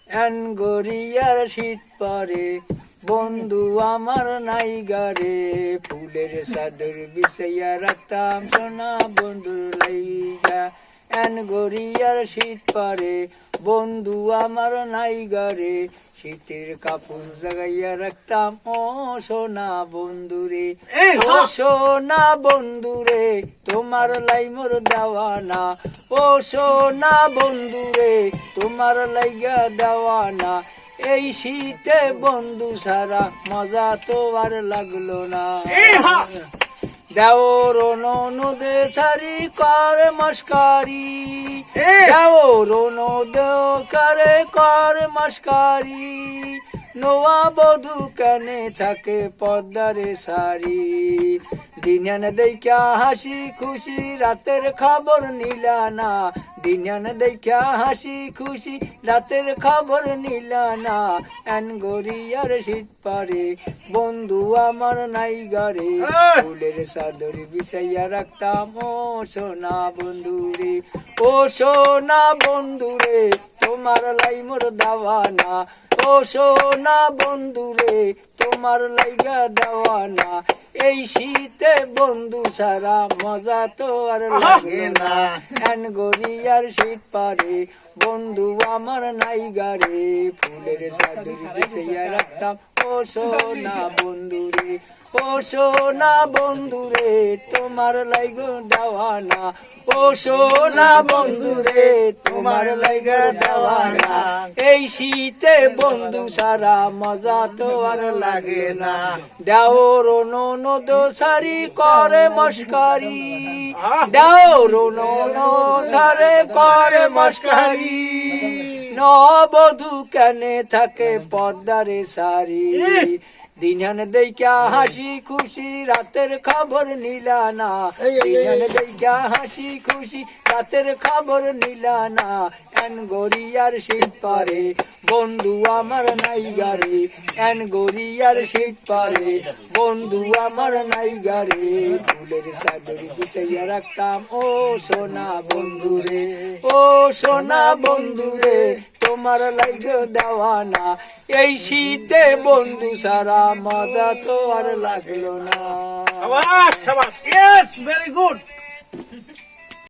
N গরিয়ার শীত পরে বন্ধু আমার নাই গারে, ফুলের চাদর বিছাইয়া রাখতাম সোনা বন্ধুর লাইগা। এন গরিয়ার শীত পরে বন্ধু আমার নাই গারে, শীতের কাপড় জাগাইয়া রাখতাম ও সোনা বন্ধুরে। ও সোনা বন্ধুরে তোমার লাই মোর দেওয়ানা, ও সোনা বন্ধুরে তোমার লাইগা দেওয়ানা। এই শীতে বন্ধু সারা মজা তো আর লাগলো না। দেওর নদে সারি করে মস্কারি, দেওর নদে করে করে মস্কারি, নোয়া বধু কানে থাকে পদ্মারে সারি। দিনান দেখা হাসি খুশি রাতের খবর নিলা না, দিনান দেখা হাসি খুশি রাতের খবর নিলা না। এন গরিয়ার শীত পারে বন্ধু আমার নাই গারে, ফুলের চাদর বিছাইয়া রাখতাম ও সোনা বন্ধুরে। ও সোনা বন্ধুরে তোমার লাই মোর দেওয়ানা, ও সোনা বন্ধুরে তোমার লাইগা দেওয়ানা। এই শীতে বন্ধু সারা মজা তো আর লাগে না। এন গরিয়ার শীত পারে বন্ধু আমার নাই গারে, ফুলের চাদর বিছাইয়া রাখতাম ও সোনা বন্ধুরে। ও সোনা বন্ধুরে তোমার লাইগা দেওয়ানা, ও সোনা বন্ধুরে তোমার লাইগা দেওয়ানা। এই শীতে বন্ধু সারা মজা তো আর লাগে না। দেওর ননদ সারি করে মস্কারি, দেওর ননদ সারে করে মস্কারি, নবধূ কেনে থাকে পদ্মারে সারি। দিনান দেখা হাসি খুশি রাতের খবর নিলা না, দিনান দেখা হাসি খুশি রাতের খবর নিলা না। এন গরিয়ার শীত পারে বন্ধু আমার নাই গারে, এন গরিয়ার শীত পারে বন্ধু আমার নাই গারে, ফুলের চাদর বিছাইয়া রাখতাম ও সোনা বন্ধুরে। ও সোনা বন্ধুরে তোমার লাইগা দেওয়ানা। এই শীতে বন্ধু সারা মজা তো আর লাগলো না। শাবাশ শাবাশ, ইয়েস, ভেরি গুড।